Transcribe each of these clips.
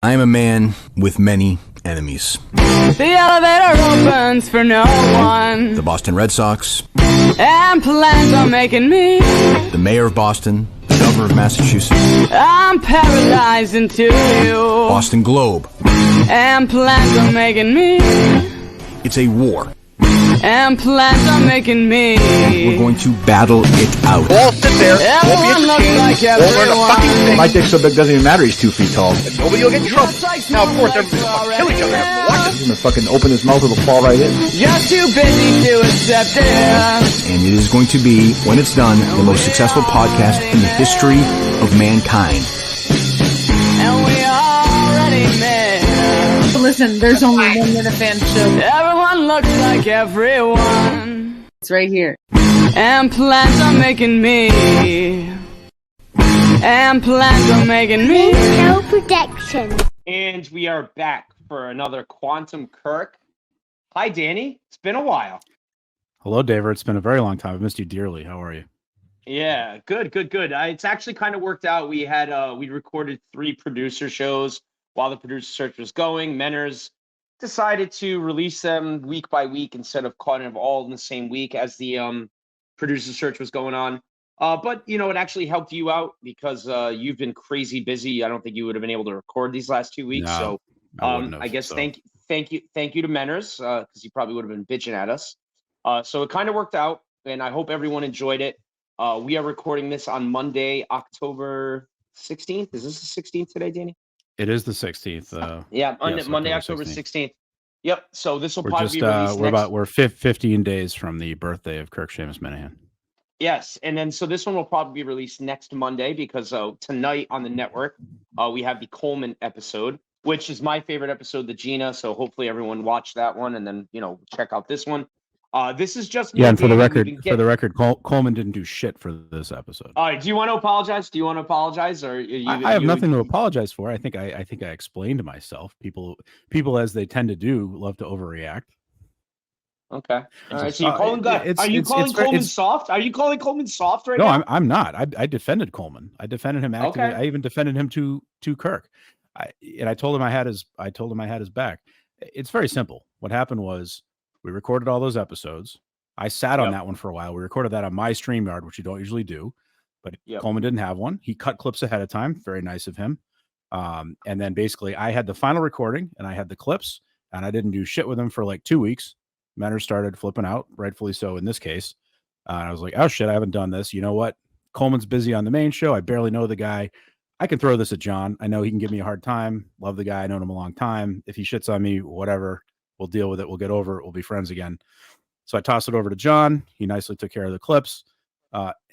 I am a man with many enemies. The elevator opens for no one. The Boston Red Sox. And plans on making me. The mayor of Boston. The governor of Massachusetts. I'm paralyzed into you. Boston Globe. And plans on making me. It's a war. And plans on making me. We're going to battle it out. All sit there, Everyone looks like won't learn a fucking everyone. thing. My dick's so big, doesn't even matter. He's 2 feet tall. And nobody will get in trouble. Now, of course, everybody's gonna kill each other after the watch it. He's gonna fucking open his mouth, it'll fall right in. You're too busy to accept it. And it is going to be, when it's done, the most successful podcast in the history of mankind. And we already met. Listen, there's only one Minifan show. Everyone looks like everyone. It's right here. And plans on making me. And plans on making me. No protection. And we are back for another Quantum Kirk. Hi, Danny. It's been a while. Hello, David. It's been a very long time. I've missed you dearly. How are you? Yeah, good. It's actually kind of worked out. We recorded 3 producer shows while the producer search was going. Menners decided to release them week by week instead of cutting them all in the same week as the producer search was going on. But it actually helped you out because you've been crazy busy. I don't think you would have been able to record these last 2 weeks. No, so I guess thank you to Menners because he probably would have been bitching at us. So it kind of worked out, and I hope everyone enjoyed it. We are recording this on Monday, October 16th. Is this the 16th today, Danny? It is the 16th. Monday, October 16th. Yep. So this will We're probably just be released we're 15 days from the birthday of Kirk Seamus Minahan. Yes, and then so this one will probably be released next Monday because tonight on the network we have the Coleman episode, which is my favorite episode, the Gina. So hopefully everyone watched that one and then check out this one. This is just and for the record, Coleman didn't do shit for this episode. All right, do you want to apologize? Or I have nothing to apologize for. I think I explained myself. People as they tend to do love to overreact. Okay. All right. So are you calling Coleman soft? Are you calling Coleman soft right now? No, I'm not. I defended Coleman. I defended him actively. Okay. I even defended him to Kirk. I told him I had his back. It's very simple. What happened was we recorded all those episodes. I sat on that one for a while. We recorded that on my StreamYard, which you don't usually do, but Coleman didn't have one. He cut clips ahead of time. Very nice of him. And then basically I had the final recording and I had the clips and I didn't do shit with them for like 2 weeks. Menor started flipping out, rightfully so in this case. I was like, oh shit, I haven't done this. You know what? Coleman's busy on the main show. I barely know the guy. I can throw this at John. I know he can give me a hard time. Love the guy. I known him a long time. If he shits on me, whatever, we'll deal with it. We'll get over it. We'll be friends again. So I tossed it over to John. He nicely took care of the clips.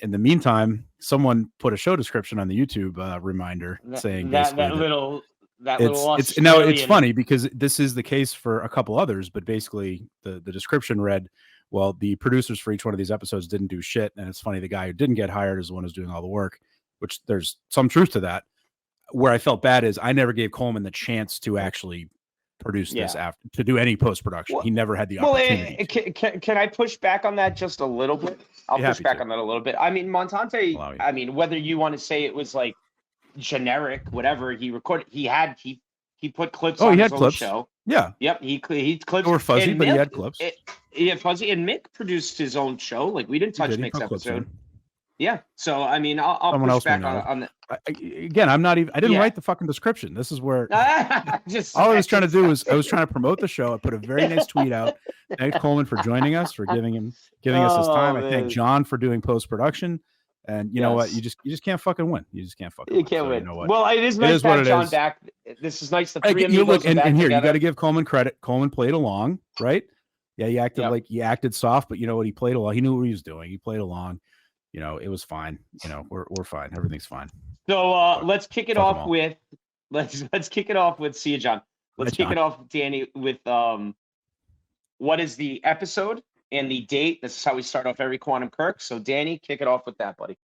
In the meantime, someone put a show description on the YouTube reminder saying that little Australian... Now it's funny because this is the case for a couple others, but basically the description read, well, the producers for each one of these episodes didn't do shit. And it's funny, the guy who didn't get hired is the one who's doing all the work, which there's some truth to that. Where I felt bad is I never gave Coleman the chance to actually produce this after to do any post-production. He never had the opportunity. Can I push back on that just a little bit? I'll push back on that a little bit. I mean, Montante, whether you want to say it was like generic, whatever, he recorded, he put clips on his own show. Yeah. Yep. He clips. They were fuzzy, but he had clips. Fuzzy, and Mick produced his own show. Like, we didn't touch Mick's episode. Yeah. So, I mean, I'll push back on that. Again, I didn't write the fucking description. This is where all I was trying to do was I was trying to promote the show. I put a very nice tweet out. Thank Coleman for joining us, for giving us his time. I thank John for doing post-production. And you know what? You just can't fucking win. You just can't fucking win. You can't win. You know what? Well, it is nice to have John back. This is nice. The three you look and here, together. you got to give Coleman credit. Coleman played along, right? Yeah, he acted like he acted soft, but you know what? He played along. He knew what he was doing. He played along. You know, it was fine. You know, we're fine. Everything's fine. So let's kick it off with see you, John. Let's kick it off, Danny, with what is the episode and the date. This is how we start off every Quantum Kirk. So Danny, kick it off with that, buddy.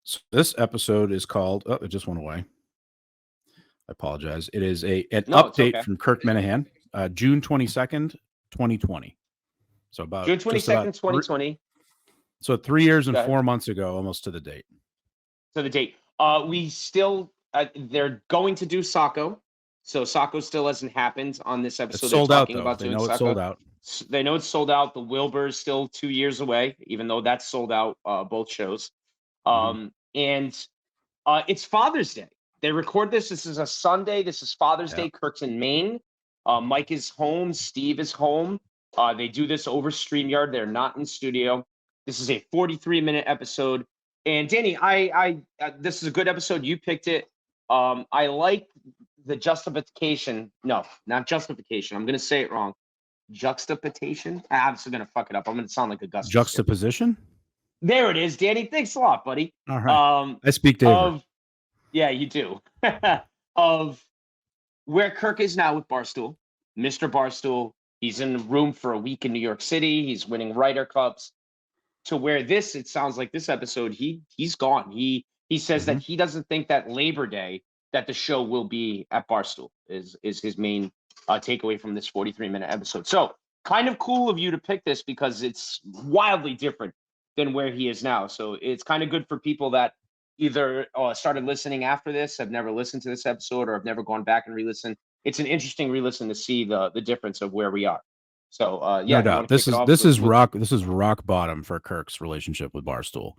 So this episode is called it just went away. I apologize. It is an update from Kirk Minahan, June 22nd, 2020. So about June 22nd, 2020. So 3 years and 4 months ago, almost to the date. So the date. We still they're going to do Sacco. So Sacco still hasn't happened on this episode. It's sold They're out talking though. about They doing know it's Sacco. sold out. They know it's sold out. The Wilbur is still 2 years away, even though that's sold out, both shows. And it's Father's Day. They record this. This is a Sunday. This is Father's Day. Kirk's in Maine. Mike is home. Steve is home. They do this over StreamYard. They're not in studio. This is a 43-minute episode. And Danny, I this is a good episode. You picked it. I like the justification. No, not justification. I'm going to say it wrong. Juxtaposition. I'm still going to fuck it up. I'm going to sound like Augustus. Juxtaposition. There it is, Danny. Thanks a lot, buddy. All right. I speak David. Yeah, you do. Of where Kirk is now with Barstool, Mr. Barstool. He's in the room for a week in New York City. He's winning Ryder Cups. To where it sounds like this episode, he's gone. He says that he doesn't think that Labor Day that the show will be at Barstool is his main takeaway from this 43-minute episode. So kind of cool of you to pick this because it's wildly different than where he is now. So it's kind of good for people that either started listening after this, have never listened to this episode, or have never gone back and re-listened. It's an interesting re-listen to see the difference of where we are. So yeah, no doubt. This is rock bottom for Kirk's relationship with Barstool,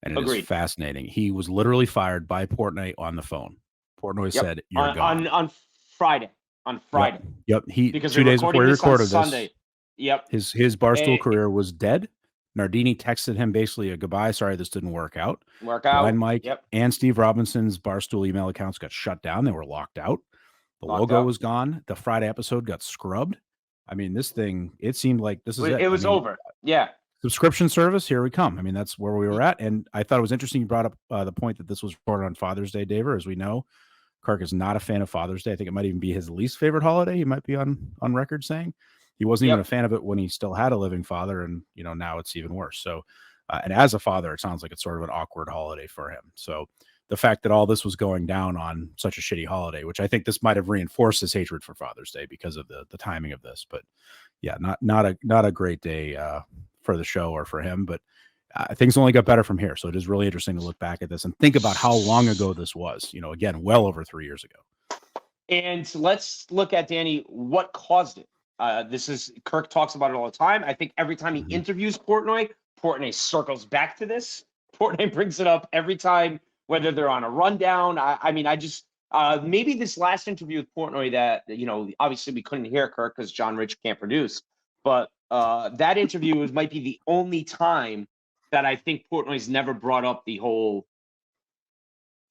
and it is fascinating. He was literally fired by Portnoy on the phone. Portnoy said, "You're gone." on Friday. On Friday. Yep. Because 2 days before he recorded Sunday. Yep. His Barstool career was dead. Nardini texted him basically a goodbye. Sorry, this didn't work out. Blind Mike and Steve Robinson's Barstool email accounts got shut down. They were locked out. The logo was gone. The Friday episode got scrubbed. I mean, this thing, it seemed like this is it. It was over. Yeah. Subscription service, here we come. I mean, that's where we were at. And I thought it was interesting you brought up the point that this was recorded on Father's Day, David. As we know, Kirk is not a fan of Father's Day. I think it might even be his least favorite holiday. He might be on record saying he wasn't even a fan of it when he still had a living father. And, now it's even worse. So, and as a father, it sounds like it's sort of an awkward holiday for him. So the fact that all this was going down on such a shitty holiday, which I think this might have reinforced his hatred for Father's Day because of the timing of this. But yeah, not a great day for the show or for him. But things only got better from here. So it is really interesting to look back at this and think about how long ago this was. Again, well over 3 years ago. And let's look at, Danny, what caused it. Kirk talks about it all the time. I think every time he interviews Portnoy circles back to this. Portnoy brings it up every time, whether they're on a rundown. Maybe this last interview with Portnoy that, obviously we couldn't hear Kirk because John Rich can't produce, but that interview might be the only time that I think Portnoy's never brought up the whole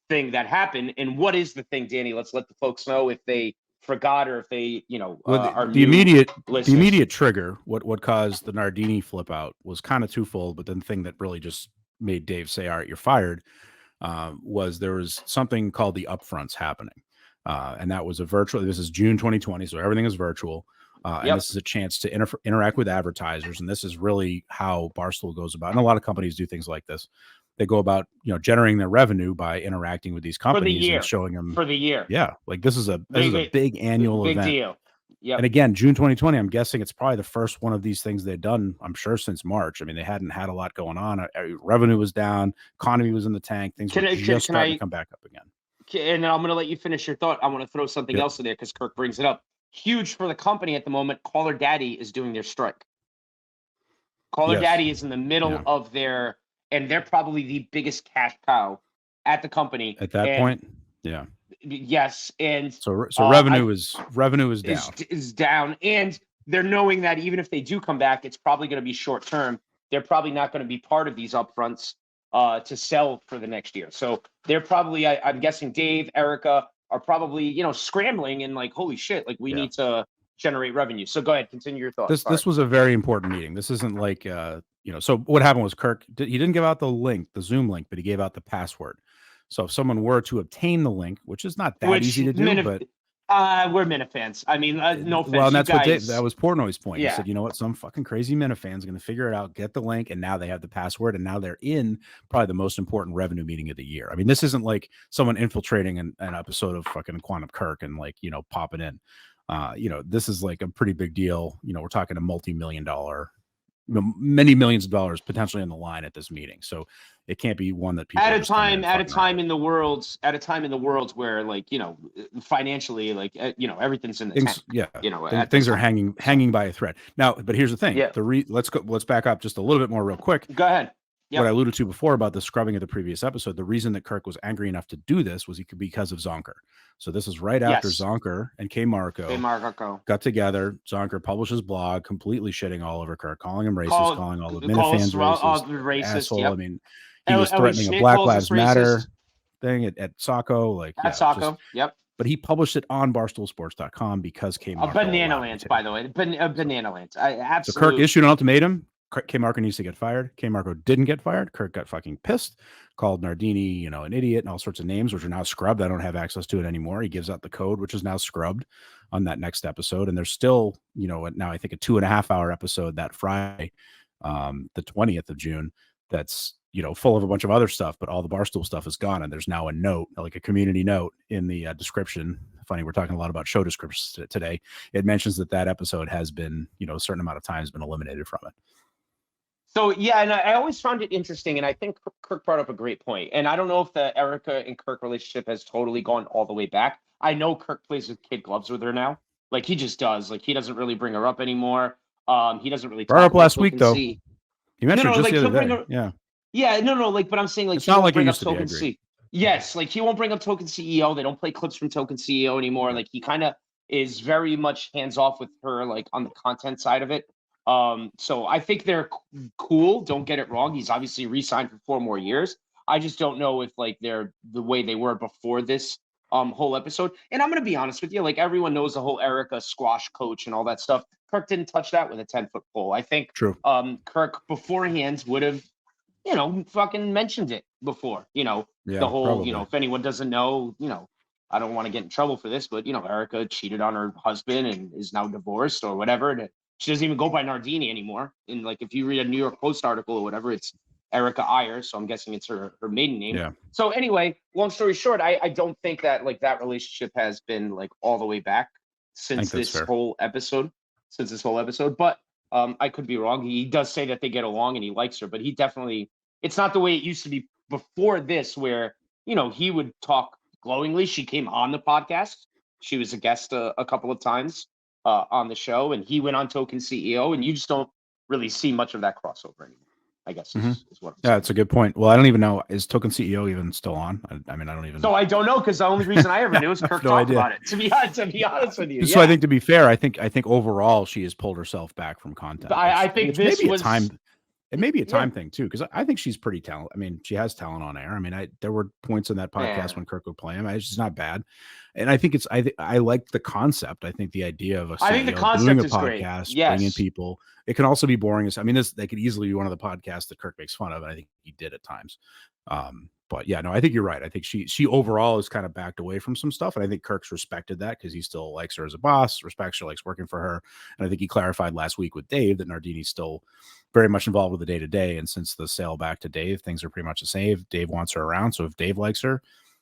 thing that happened. And what is the thing, Danny? Let's let the folks know if they forgot or if they, are the immediate trigger, what caused the Nardini flip out was kind of twofold, but then the thing that really just made Dave say, "All right, you're fired," was there was something called the upfronts happening. And that was this is June 2020. So everything is virtual. And this is a chance to interact with advertisers. And this is really how Barstool goes about. And a lot of companies do things like this. They go about, generating their revenue by interacting with these companies and showing them for the year. Yeah. Like this is a big annual event. Big deal. Yeah. And again, June 2020, I'm guessing it's probably the first one of these things they've done, I'm sure, since March. I mean, they hadn't had a lot going on. Revenue was down. Economy was in the tank. Things were just starting to come back up again. And I'm going to let you finish your thought. I want to throw something else in there because Kirk brings it up. Huge for the company at the moment. Caller Daddy is doing their strike. Caller Daddy is in the middle of their, and they're probably the biggest cash cow at the company. At that point, yeah. Yes, and so revenue is down. Is down, and they're knowing that even if they do come back, it's probably going to be short term. They're probably not going to be part of these upfronts to sell for the next year. So they're probably, I'm guessing, Dave, Erica are probably scrambling and like, holy shit, like we need to generate revenue. So go ahead, continue your thoughts. This was a very important meeting. This isn't like So what happened was Kirk he didn't give out the Zoom link, but he gave out the password. So if someone were to obtain the link, which is not that easy to do, but we're Minifans. I mean, no offense. Well, and that's that was Portnoy's point. He said, you know what, some fucking crazy Minifans are going to figure it out, get the link, and now they have the password, and now they're in probably the most important revenue meeting of the year. I mean, this isn't like someone infiltrating an episode of fucking Quantum Kirk and popping in. This is like a pretty big deal. We're talking a multi-million-dollar many millions of dollars potentially on the line at this meeting. So it can't be one that people at a time in the worlds where, like, you know, financially, like, you know, everything's in the tank. Yeah, you know, things are hanging by a thread now. But here's the thing. Yeah. Let's back up just a little bit more real quick. Go ahead. Yep. What I alluded to before about the scrubbing of the previous episode, the reason that Kirk was angry enough to do this was because of Zonker. So this is right after Zonker and K. Marco got together. Zonker published his blog, completely shitting all over Kirk, calling him racist, calling all the Minifans racist. Asshole. Yep. I mean, he was threatening a Black Lives Matter thing at Sacco. Like, at Sacco. Yep. But he published it on BarstoolSports.com because K. Marco. Banana Lands, by the way. Banana Lands. Absolutely. So Kirk issued an ultimatum. K. Marco needs to get fired. K. Marco didn't get fired. Kirk got fucking pissed, called Nardini, you know, an idiot and all sorts of names, which are now scrubbed. I don't have access to it anymore. He gives out the code, which is now scrubbed on that next episode. And there's still, you know, now I think a 2.5 hour episode that Friday, the 20th of June, that's, you know, full of a bunch of other stuff, but all the Barstool stuff is gone. And there's now a note, like a community note in the description. Funny, we're talking a lot about show descriptions today. It mentions that episode has been, you know, a certain amount of time has been eliminated from it. So, yeah, and I always found it interesting, and I think Kirk brought up a great point. And I don't know if the Erica and Kirk relationship has totally gone all the way back. I know Kirk plays with kid gloves with her now. Like, he just does. Like, he doesn't really bring her up anymore. He doesn't really talk up last week, though. He mentioned her just the other day. Yeah, no, but I'm saying, like, it's not like he used to be, Token C. Yes, like, he won't bring up Token CEO. They don't play clips from Token CEO anymore. Like, he kind of is very much hands-off with her, like, on the content side of it. So I think they're cool. Don't get it wrong. He's obviously re-signed for 4 more years. I just don't know if, like, they're the way they were before this whole episode. And I'm going to be honest with you, like, everyone knows the whole Erica squash coach and all that stuff. Kirk didn't touch that with a 10-foot pole. I think Kirk beforehand would have, you know, fucking mentioned it before, you know, the whole, probably. You know, if anyone doesn't know, you know, I don't want to get in trouble for this, but, you know, Erica cheated on her husband and is now divorced or whatever. And she doesn't even go by Nardini anymore. And, like, if you read a New York Post article or whatever, it's Erica Iyer. So I'm guessing it's her maiden name. Yeah. So anyway, long story short, I don't think that, like, that relationship has been, like, all the way back since this whole episode. But I could be wrong. He does say that they get along and he likes her, but he definitely, it's not the way it used to be before this, where, you know, he would talk glowingly. She came on the podcast. She was a guest a couple of times on the show, and he went on Token CEO, and you just don't really see much of that crossover anymore, I guess is what I'm saying. That's a good point. Well, I don't even know, is Token CEO even still on? I mean, I don't even know. So I don't know, because the only reason I ever knew is Kirk talked about it, to be honest with you. So I think, to be fair, I think overall she has pulled herself back from content. I think this maybe was a time. It may be a time thing too, because I think she's pretty talented. I mean, she has talent on air. I mean, there were points in that podcast when Kirk would play him. It's just not bad, and I think I like the concept. I think the idea of doing a podcast, bringing people. It can also be boring. I mean, they could easily be one of the podcasts that Kirk makes fun of, and I think he did at times. But yeah, no, I think you're right. I think she overall has kind of backed away from some stuff, and I think Kirk's respected that because he still likes her as a boss, respects her, likes working for her, and I think he clarified last week with Dave that Nardini's still very much involved with the day-to-day, and since the sale back to Dave, things are pretty much the same. Dave wants her around, so if Dave likes her,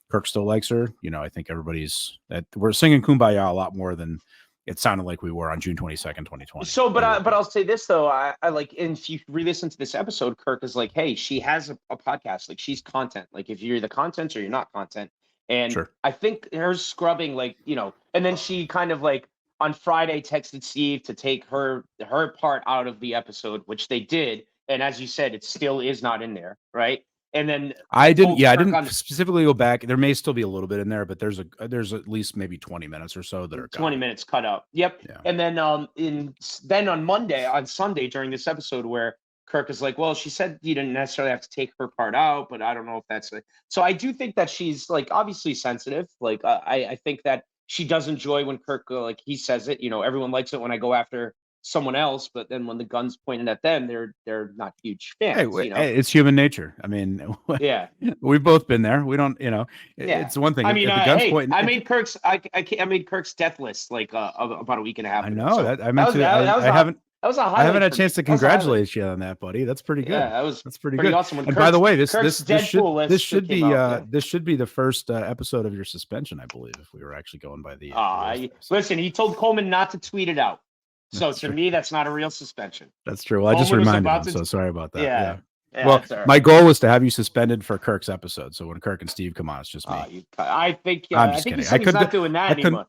Kirk still likes her. You know, I think we're singing Kumbaya a lot more than it sounded like we were on June 22nd, 2020. So, but I'll say this though, I like, and if you re-listen to this episode, Kirk is like, hey, she has a podcast, like, she's content, like, if you're the content or you're not content, and I think her scrubbing, like, you know, and then she kind of, like, on Friday texted Steve to take her part out of the episode, which they did, and as you said, it still is not in there, right? And then I didn't specifically go back. There may still be a little bit in there, but there's at least maybe 20 minutes or so that are 20 minutes cut out. Yep. Yeah. And then on Sunday during this episode where Kirk is like, well, she said you didn't necessarily have to take her part out, but I don't know if that's it. So I do think that she's, like, obviously sensitive. Like, I think that she does enjoy when Kirk, like, he says it, you know, everyone likes it when I go after someone else, but then when the gun's pointed at them, they're not huge fans. Hey, it's human nature. I mean, we've both been there. We don't, you know, it's one thing. I mean, I made Kirk's death list like about a week and a half. I know that. I haven't had a chance to congratulate you on that, buddy. That's pretty good. Yeah, that's pretty good. Awesome. And by the way, this should be the first episode of your suspension, I believe, if we were actually going by the. Listen, he told Coleman not to tweet it out. So to me, that's not a real suspension. That's true. Well, I just Bowman was reminded about him, to- so sorry about that. Yeah. Yeah. Well, that's all right. my goal was to have you suspended for Kirk's episode. So when Kirk and Steve come on, it's just me. I think I'm I just think kidding. he said he's not doing that anymore.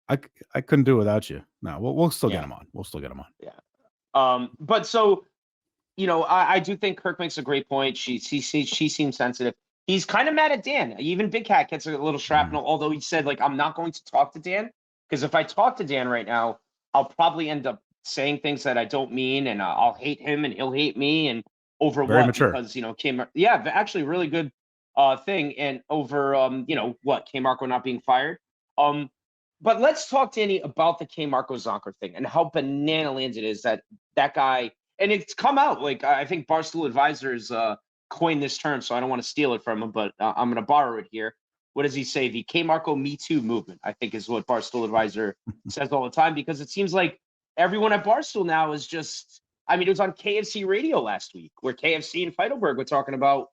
I couldn't do it without you. No, we'll still get him on. We'll still get him on. Yeah. But so, I do think Kirk makes a great point. She seems sensitive. He's kind of mad at Dan. Even Big Cat gets a little shrapnel, although he said, like, I'm not going to talk to Dan, because if I talk to Dan right now, I'll probably end up saying things that I don't mean, and I'll hate him and he'll hate me, and over Very what? mature. Because, actually really good thing, and over, K. Marco not being fired. But let's talk, Danny, about the K. Marco Zonker thing and how banana lands it is that guy, and it's come out, like, I think Barstool Advisors coined this term, so I don't want to steal it from him, but I'm going to borrow it here. What does he say? The K. Marco Me Too movement, I think, is what Barstool Advisor says all the time, because it seems like everyone at Barstool now is just, it was on KFC radio last week, where KFC and Feidelberg were talking about,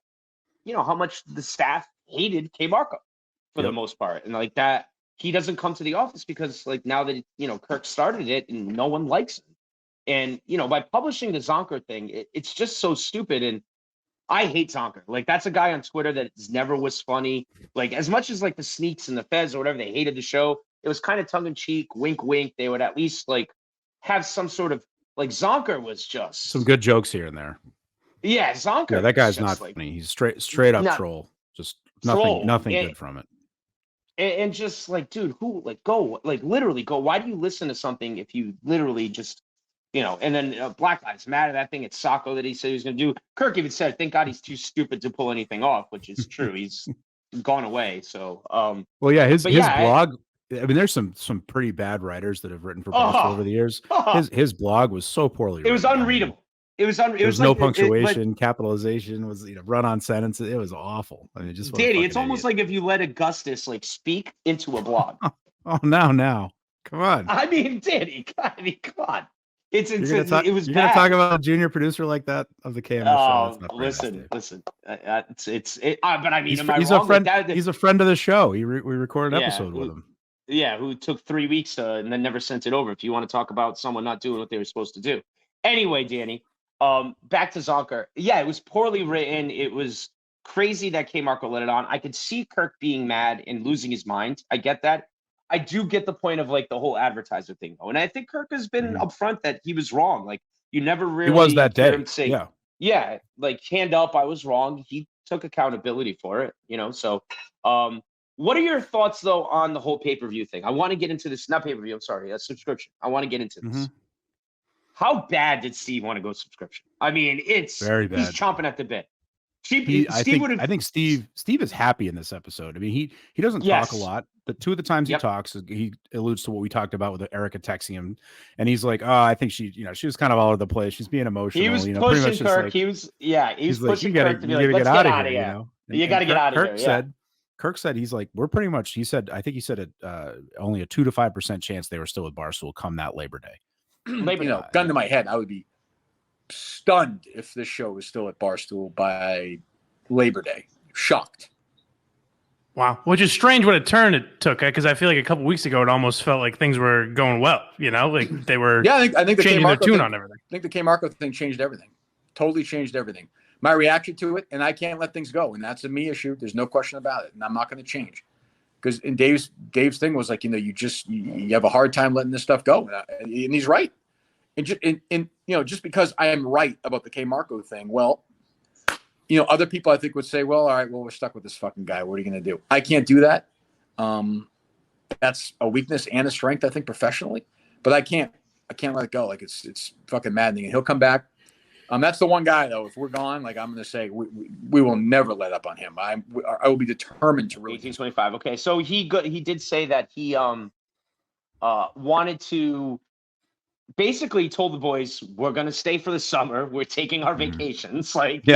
how much the staff hated K. Marco for the most part. And like that, he doesn't come to the office because, like, now that, Kirk started it and no one likes him. And, by publishing the Zonker thing, it's just so stupid. And I hate Zonker. Like, that's a guy on Twitter that never was funny. Like, as much as like the Sneaks and the Fez or whatever, they hated the show, it was kind of tongue in cheek, wink, wink. They would at least like have some sort of, like, Zonker was just some good jokes here and there. Yeah, Zonker. Yeah, that guy's not funny. He's straight up troll. Just nothing good from it. And just like, dude, who, like, go, like, literally go. Why do you listen to something if you literally just, and then Black Guy's mad at that thing at Sacco that he said he was going to do. Kirk even said, thank God he's too stupid to pull anything off, which is true. He's gone away. So, well, yeah, his blog, there's some pretty bad writers that have written for Barstool over the years. His blog was so poorly written. It was unreadable. It was no punctuation, capitalization was run-on sentences. It was awful. Just Danny, it's almost like if you let Augustus like speak into a blog. now, come on. Danny, come on. It was you're bad. Gonna talk about a junior producer like that of the KMS show. Listen. He's a friend. He's a friend of the show. We recorded an episode with him. Yeah, who took 3 weeks and then never sent it over. If you want to talk about someone not doing what they were supposed to do. Anyway, Danny. Back to Zonker. Yeah, it was poorly written. It was crazy that K. Marco let it on. I could see Kirk being mad and losing his mind. I get that. I do get the point of like the whole advertiser thing, though. And I think Kirk has been upfront that he was wrong. Like, you never really he was that day. Him say, yeah, like, hand up, I was wrong. He took accountability for it, So, what are your thoughts though on the whole pay-per-view thing? I want to get into this. Not pay-per-view. I'm sorry, a subscription. I want to get into this. How bad did Steve want to go subscription? It's very bad. He's chomping at the bit. I think Steve is happy in this episode. He doesn't talk a lot, but two of the times he talks, he alludes to what we talked about with Erica texting him, and he's like, "Oh, I think she was kind of all over the place. She's being emotional." He was pretty pushing much Kirk. Like, he was pushing Kirk to be like, "Let's get out of here." You got to get out of here. Kirk said he's like, we're pretty much. He said, I think he said only a 2 to 5% chance they were still with Barstool come that Labor Day. Gun to my head, I would be stunned if this show was still at Barstool by Labor Day. Shocked. Wow. Which is strange what a turn it took, because I feel like a couple weeks ago it almost felt like things were going well, like they were I think the changing their tune on everything. I think the K. Marco thing changed everything. Totally changed everything. My reaction to it, and I can't let things go, and that's a me issue. There's no question about it, and I'm not going to change. Because in Dave's thing was like, you have a hard time letting this stuff go, and he's right. And just because I am right about the K. Marco thing, well, other people I think would say, well, all right, well, we're stuck with this fucking guy. What are you going to do? I can't do that. That's a weakness and a strength, I think, professionally. But I can't let it go. Like, it's fucking maddening. And he'll come back. That's the one guy, though. If we're gone, like, I'm going to say we will never let up on him. I will be determined to. 1825. Okay, so he did say that he wanted to. Basically, told the boys, we're going to stay for the summer. We're taking our vacations. Like,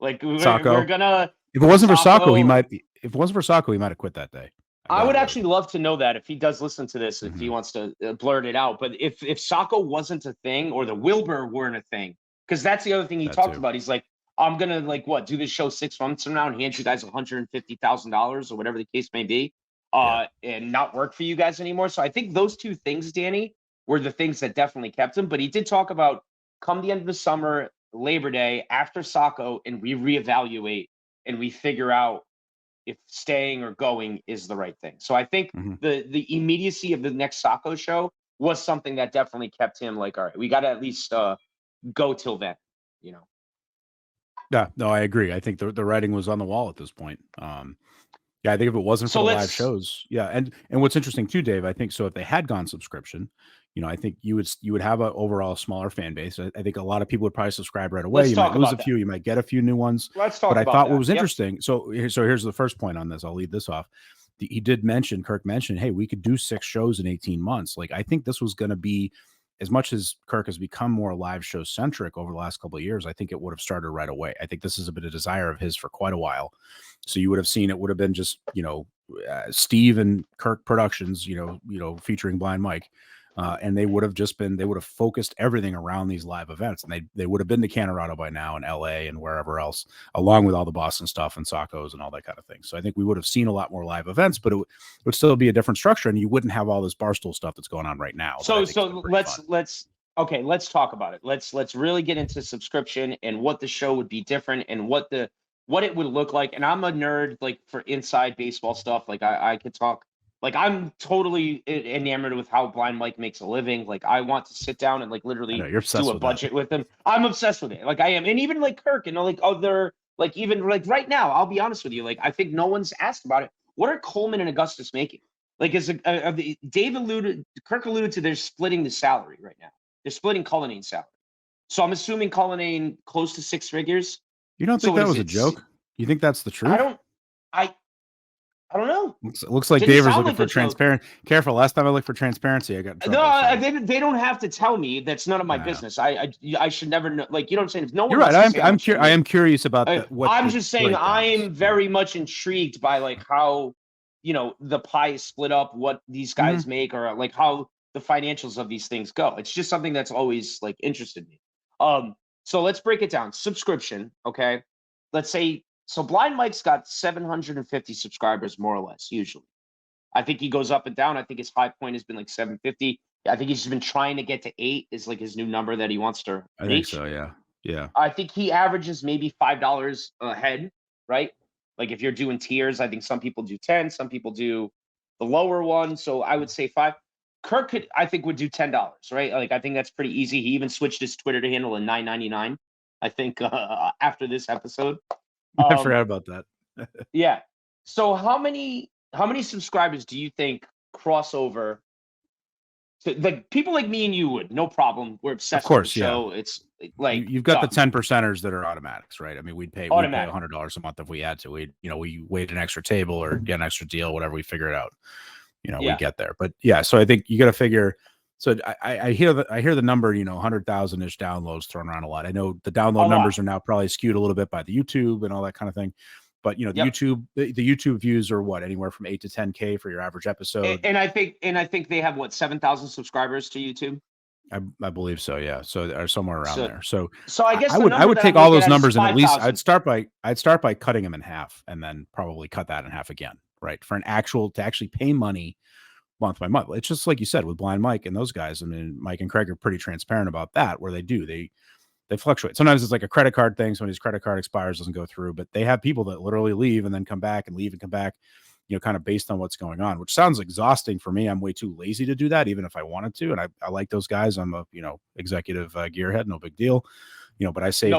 like we're gonna. If it wasn't for Sacco, he might be. If it wasn't for Sacco, he might have quit that day. I would actually love to know that if he does listen to this, if he wants to blurt it out. But if Sacco wasn't a thing, or the Wilbur weren't a thing, because that's the other thing he talked about. He's like, I'm gonna do this show 6 months from now and hand you guys $150,000 or whatever the case may be, and not work for you guys anymore. So I think those two things, Danny, were the things that definitely kept him. But he did talk about come the end of the summer, Labor Day, after Sacco, and we reevaluate and we figure out if staying or going is the right thing. So I think the immediacy of the next Sacco show was something that definitely kept him like, all right, we got to at least go till then, you know? Yeah, no, I agree. I think the writing was on the wall at this point. Yeah, I think if it wasn't for the live shows, yeah, and what's interesting too, Dave, I think so. If they had gone subscription, you know, I think you would have an overall smaller fan base. I think a lot of people would probably subscribe right away. You might lose a few, you might get a few new ones. Let's talk about that. But I thought what was interesting. Yep. So here's the first point on this. I'll lead this off. He did mention, Kirk mentioned, hey, we could do 6 shows in 18 months. Like I think this was going to be, as much as Kirk has become more live show centric over the last couple of years, I think it would have started right away. I think this has been a desire of his for quite a while. So you would have seen it would have been just, you know, Steve and Kirk Productions, you know, featuring Blind Mike. And they would have focused everything around these live events, and they would have been to Colorado by now, and LA and wherever else, along with all the Boston stuff and Sacco's and all that kind of thing. So I think we would have seen a lot more live events, but it would still be a different structure, and you wouldn't have all this Barstool stuff that's going on right now. So let's talk about it. Let's really get into subscription and what the show would be different and what it would look like. And I'm a nerd, like for inside baseball stuff. Like I could talk. Like I'm totally enamored with how Blind Mike makes a living. Like I want to sit down and like literally do a budget with him. I'm obsessed with it. Like I am. And even like Kirk and like other, like even like right now, I'll be honest with you. Like I think no one's asked about it. What are Coleman and Augustus making? Like Kirk alluded to they're splitting the salary right now. They're splitting Cullinane's salary. So I'm assuming Cullinane close to 6 figures. You don't think that was a joke? You think that's the truth? I don't know. Looks like Dave was looking for transparency. Careful. Last time I looked for transparency, I got in trouble. No, they don't have to tell me. That's none of my business. I should never know. Like, you know what I'm saying? If no one You're right. I am curious about what I'm just saying. I am very much intrigued by like how, you know, the pie is split up, what these guys make, or like how the financials of these things go. It's just something that's always like interested me. So let's break it down. Subscription. Okay. Let's say. So Blind Mike's got 750 subscribers, more or less, usually. I think he goes up and down. I think his high point has been like 750. I think he's been trying to get to 8 is like his new number that he wants to reach. I think so, yeah. Yeah. I think he averages maybe $5 a head, right? Like if you're doing tiers, I think some people do 10, some people do the lower one. So I would say 5. Kirk I think would do $10, right? Like I think that's pretty easy. He even switched his Twitter to handle in $9.99, I think, after this episode. I forgot about that. Yeah. So how many subscribers do you think cross over to like people like me and you would? No problem. We're obsessed of course, with the show. It's like you've got the 10%ers that are automatics, right? I mean, we'd pay $100 a month if we had to. We wait an extra table or get an extra deal, whatever, we figure it out. You know, we get there. But yeah, so I think you got to figure. So I hear the number, 100,000-ish downloads thrown around a lot. I know the download numbers are now probably skewed a little bit by the YouTube and all that kind of thing. But the YouTube views are what, anywhere from 8 to 10K for your average episode. And I think they have what, 7,000 subscribers to YouTube. I believe so, yeah. So they're somewhere around there. So I guess I would take all those numbers and at least I'd start by cutting them in half and then probably cut that in half again, right? For to actually pay money month by month. It's just like you said with Blind Mike and those guys. I mean, Mike and Craig are pretty transparent about that, where they fluctuate. Sometimes it's like a credit card thing. Somebody's credit card expires, doesn't go through, but they have people that literally leave and then come back and leave and come back, kind of based on what's going on, which sounds exhausting for me. I'm way too lazy to do that, even if I wanted to. And I like those guys. I'm a, executive gearhead, no big deal, but I save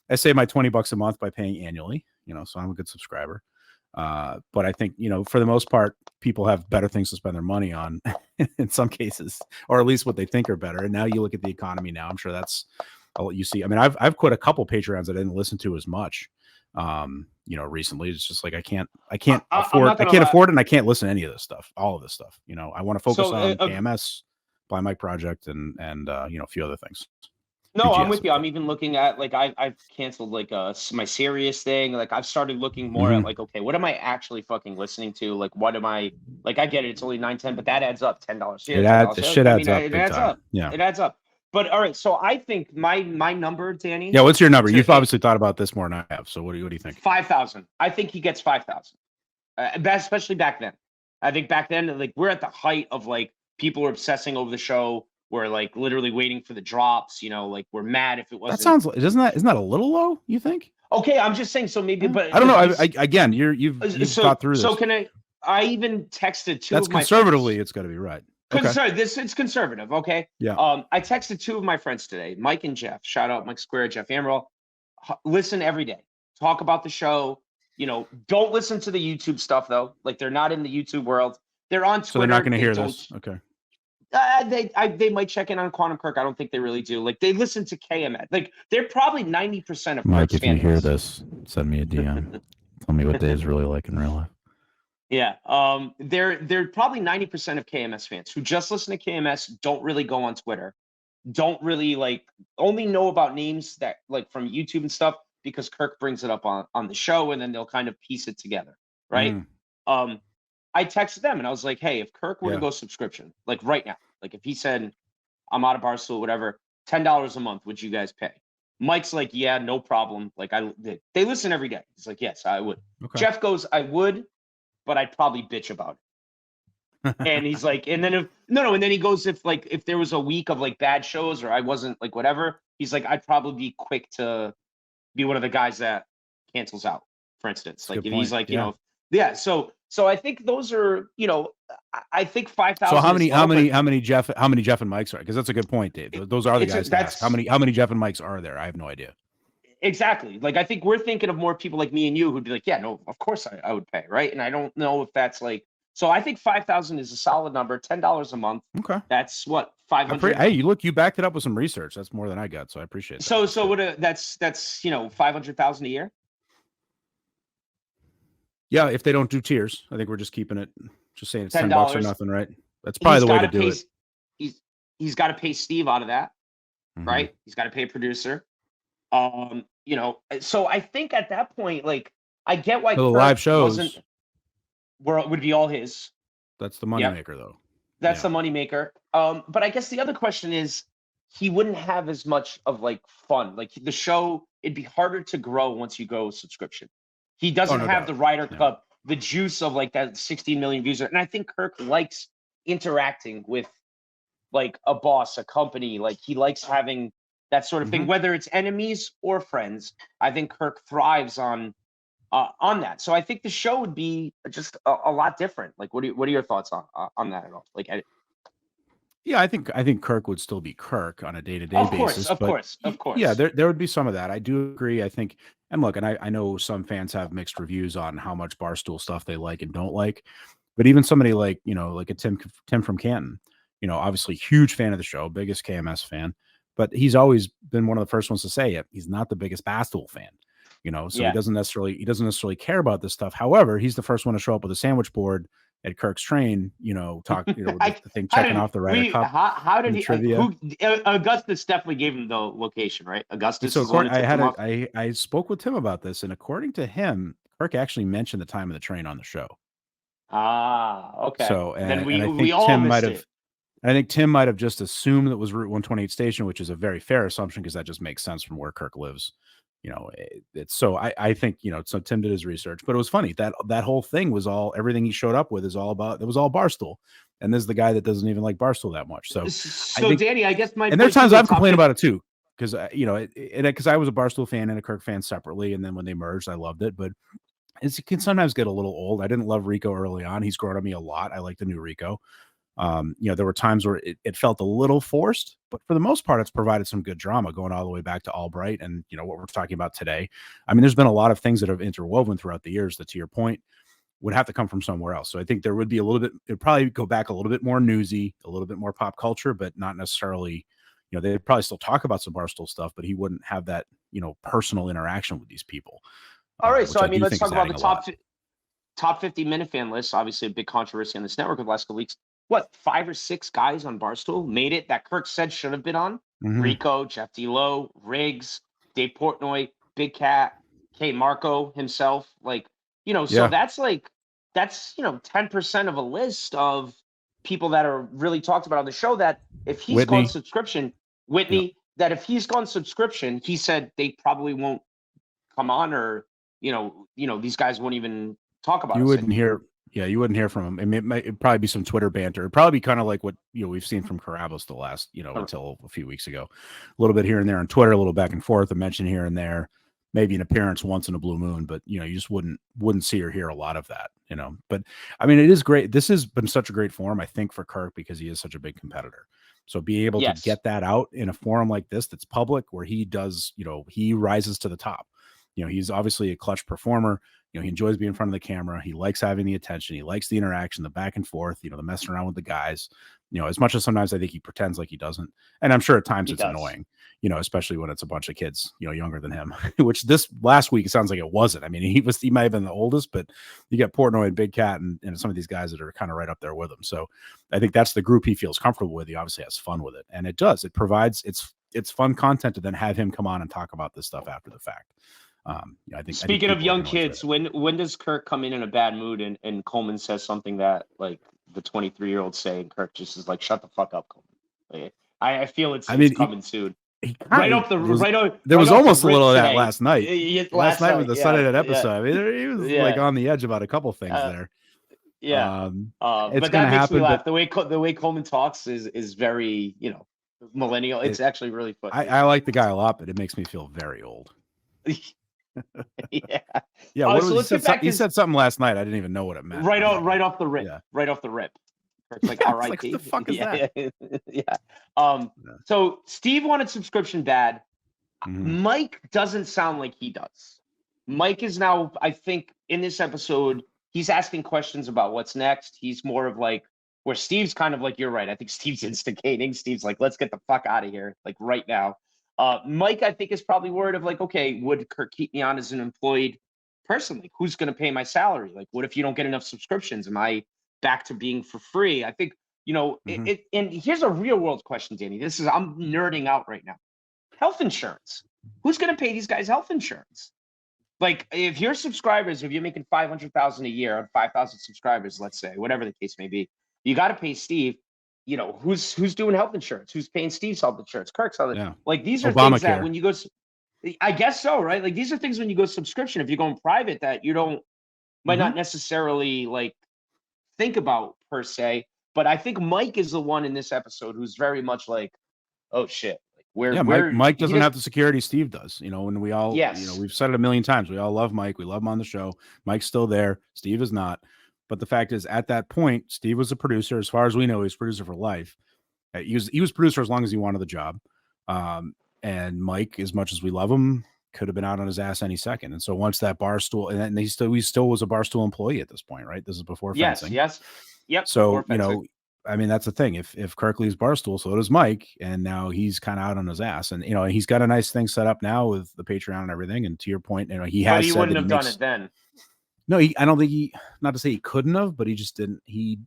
I save my $20 a month by paying annually, so I'm a good subscriber. But I think, for the most part, people have better things to spend their money on in some cases, or at least what they think are better. And now you look at the economy now, I'm sure that's what you see. I mean, I've quit a couple Patreons I didn't listen to as much, recently. It's just like, I can't afford it. And I can't listen to any of this stuff, all of this stuff. I want to focus on KMS, Blind Mike Project and a few other things. No, I'm with you. I'm even looking at like I've canceled like my Sirius thing. Like I've started looking more at like, okay, what am I actually fucking listening to? Like, what am I like? I get it, it's only $9.10, but that adds up. $10 here. Shit adds up. It adds up. Yeah, it adds up. But all right, so I think my number, Danny. Yeah, what's your number? You've obviously thought about this more than I have. So what do you think? 5,000. I think he gets 5,000. Especially back then. I think back then, like we're at the height of like people were obsessing over the show. We're like literally waiting for the drops. You know, like we're mad if it wasn't. That sounds. Isn't that a little low? You think? Okay, I'm just saying. So maybe, but I don't know. Again, you've thought through this. So can I? I even texted two. That's of my conservatively, friends. it's got to be right. It's conservative. Okay. Yeah. I texted two of my friends today, Mike and Jeff. Shout out Mike Square, Jeff Amaral. Listen every day. Talk about the show. You know, don't listen to the YouTube stuff though. Like they're not in the YouTube world. They're on Twitter. So they're not going to hear this. Okay. They might check in on Quantum Kirk. I don't think they really do. Like they listen to KMS. Like they're probably 90% of Mike. Kirk's If you fan hear base. this, send me a DM. Tell me what Dave's really like in real life. Yeah. They're probably 90% of KMS fans who just listen to KMS, don't really go on Twitter, don't really like only know about names that like from YouTube and stuff because Kirk brings it up on the show and then they'll kind of piece it together. Right. I texted them and I was like, hey, if Kirk were to go subscription, like right now, like if he said, I'm out of Barstool, whatever, $10 a month, would you guys pay? Mike's like, yeah, no problem. Like they listen every day. He's like, yes, I would. Okay. Jeff goes, I would, but I'd probably bitch about it. And he's like, and then and then he goes, if there was a week of like bad shows or I wasn't like whatever, he's like, I'd probably be quick to be one of the guys that cancels out, for instance. Like if he's like, you know, so I think those are, you know, I think 5,000. So how many Jeff and Mike's are? Because that's a good point, Dave. Those are the guys to ask. How many Jeff and Mike's are there? I have no idea. Exactly. Like I think we're thinking of more people like me and you who'd be like, yeah, no, of course I would pay, right? And I don't know if that's like. So I think 5,000 is a solid number. $10 a month. Okay. That's what 500. Hey, you backed it up with some research. That's more than I got, so I appreciate that. So that's you know 500,000 a year. Yeah, if they don't do tiers, I think we're just keeping it. Just saying it's $10 or nothing, right? That's probably the way to do it. He's got to pay Steve out of that, right? He's got to pay a producer. You know, so I think at that point, like, I get why the live shows would be all his. That's the moneymaker, though. That's the moneymaker. But I guess the other question is, he wouldn't have as much of like fun. Like the show, it'd be harder to grow once you go subscription. He doesn't have the Ryder Cup, the juice of like that 16 million views. And I think Kirk likes interacting with like a boss, a company. Like he likes having that sort of thing, whether it's enemies or friends. I think Kirk thrives on that. So I think the show would be just a lot different. Like, what are your thoughts on that at all? Like, yeah, I think Kirk would still be Kirk on a day-to-day basis. Of course. Yeah, there would be some of that. I do agree. I think, and look, and I know some fans have mixed reviews on how much Barstool stuff they like and don't like. But even somebody like, you know, like a Tim from Canton, you know, obviously huge fan of the show, biggest KMS fan, but he's always been one of the first ones to say it. He's not the biggest Barstool fan, you know, so he doesn't necessarily care about this stuff. However, he's the first one to show up with a sandwich board at Kirk's train, you know, the thing checking off the Ryder Cup. How did he? Trivia. Augustus definitely gave him the location, right? Augustus. So I spoke with Tim about this, and according to him, Kirk actually mentioned the time of the train on the show. Okay. So and then I think we all Tim missed might have. it. I think Tim might have just assumed that was Route 128 station, which is a very fair assumption because that just makes sense from where Kirk lives. You know, it's so I think, you know, so Tim did his research, but it was funny that whole thing was everything he showed up with is all about, it was all Barstool. And this is the guy that doesn't even like Barstool that much. So Danny, I guess and there's times I've complained about it too. Cause you know, because I was a Barstool fan and a Kirk fan separately. And then when they merged, I loved it, but it can sometimes get a little old. I didn't love Rico early on. He's grown on me a lot. I like the new Rico. You know, there were times where it felt a little forced, but for the most part, it's provided some good drama going all the way back to Albright and, you know, what we're talking about today. I mean, there's been a lot of things that have interwoven throughout the years that, to your point, would have to come from somewhere else. So I think there would be it'd probably go back a little bit more newsy, a little bit more pop culture, but not necessarily, you know, they'd probably still talk about some Barstool stuff, but he wouldn't have that, you know, personal interaction with these people. All right. So, I mean, let's talk about the top 50 Minifan list. Obviously a big controversy on this network of the last couple weeks. What, 5 or 6 guys on Barstool made it that Kirk said should have been on? Rico, Jeff D'Lo, Riggs, Dave Portnoy, Big Cat, K. Marco himself. Like, you know, so that's, you know, 10% of a list of people that are really talked about on the show that if he's gone subscription, that if he's gone subscription, he said they probably won't come on or, you know, these guys won't even talk about it. Yeah, you wouldn't hear from him. I mean, it'd probably be some Twitter banter. It'd probably be kind of like what we've seen from Carabas the last until a few weeks ago. A little bit here and there on Twitter, a little back and forth, a mention here and there, maybe an appearance once in a blue moon. But you just wouldn't see or hear a lot of that. But I mean, it is great. This has been such a great forum, I think, for Kirk because he is such a big competitor. So be able to get that out in a forum like this that's public, where he does, he rises to the top. He's obviously a clutch performer. He enjoys being in front of the camera. He likes having the attention. He likes the interaction, the back and forth, the messing around with the guys, as much as sometimes I think he pretends like he doesn't. And I'm sure at times it's annoying, especially when it's a bunch of kids, younger than him, which this last week, it sounds like it wasn't. I mean, he might have been the oldest, but you got Portnoy and Big Cat and some of these guys that are kind of right up there with him. So I think that's the group he feels comfortable with. He obviously has fun with it. And it does. It provides, it's fun content to then have him come on and talk about this stuff after the fact. I think speaking of young kids, when does Kirk come in a bad mood and Coleman says something that like the 23-year-old say, and Kirk just is like, "Shut the fuck up, Coleman." I feel it's coming soon. There was almost a little of that last night. Last night with the Sunday night episode. I mean, he was like on the edge about a couple things there. Yeah, it's but that makes me laugh. The way Coleman talks is very millennial. It's actually really funny. I like the guy a lot, but it makes me feel very old. Yeah. He said something last night. I didn't even know what it meant. Right off the rip. Yeah. Right off the rip. It's like, R.I.P. Like, what the fuck is that? Yeah. So Steve wanted subscription bad. Mike doesn't sound like he does. Mike is now, I think, in this episode, he's asking questions about what's next. He's more of like, where Steve's kind of like, you're right. I think Steve's instigating. Steve's like, let's get the fuck out of here, like right now. Mike, I think, is probably worried of like, okay, would Kirk keep me on as an employed person? Like, who's going to pay my salary? Like, what if you don't get enough subscriptions? Am I back to being for free? I think, and here's a real world question, Danny. I'm nerding out right now. Health insurance. Who's going to pay these guys health insurance? Like, if you're making $500,000 a year on 5,000 subscribers, let's say, whatever the case may be, you got to pay Steve. Who's doing health insurance? Who's paying Steve's health insurance? Kirk's health insurance. Like, these are things that when you go, I guess so, right? Like, these are things when you go subscription, if you're going private, that you might not necessarily like think about per se. But I think Mike is the one in this episode who's very much like, oh shit. Mike doesn't have the security Steve does, and we all, we've said it a million times. We all love Mike. We love him on the show. Mike's still there. Steve is not. But the fact is, at that point, Steve was a producer. As far as we know, he's producer for life. He was producer as long as he wanted the job. And Mike, as much as we love him, could have been out on his ass any second. And so once that Barstool, and then he still was a Barstool employee at this point, right? This is before fencing. Yes. Yep. So, I mean, that's the thing. If Kirk leaves Barstool, so does Mike, and now he's kind of out on his ass. And he's got a nice thing set up now with the Patreon and everything. And to your point, he has. But he wouldn't have done it then. No, I don't think not to say he couldn't have, but he just didn't. He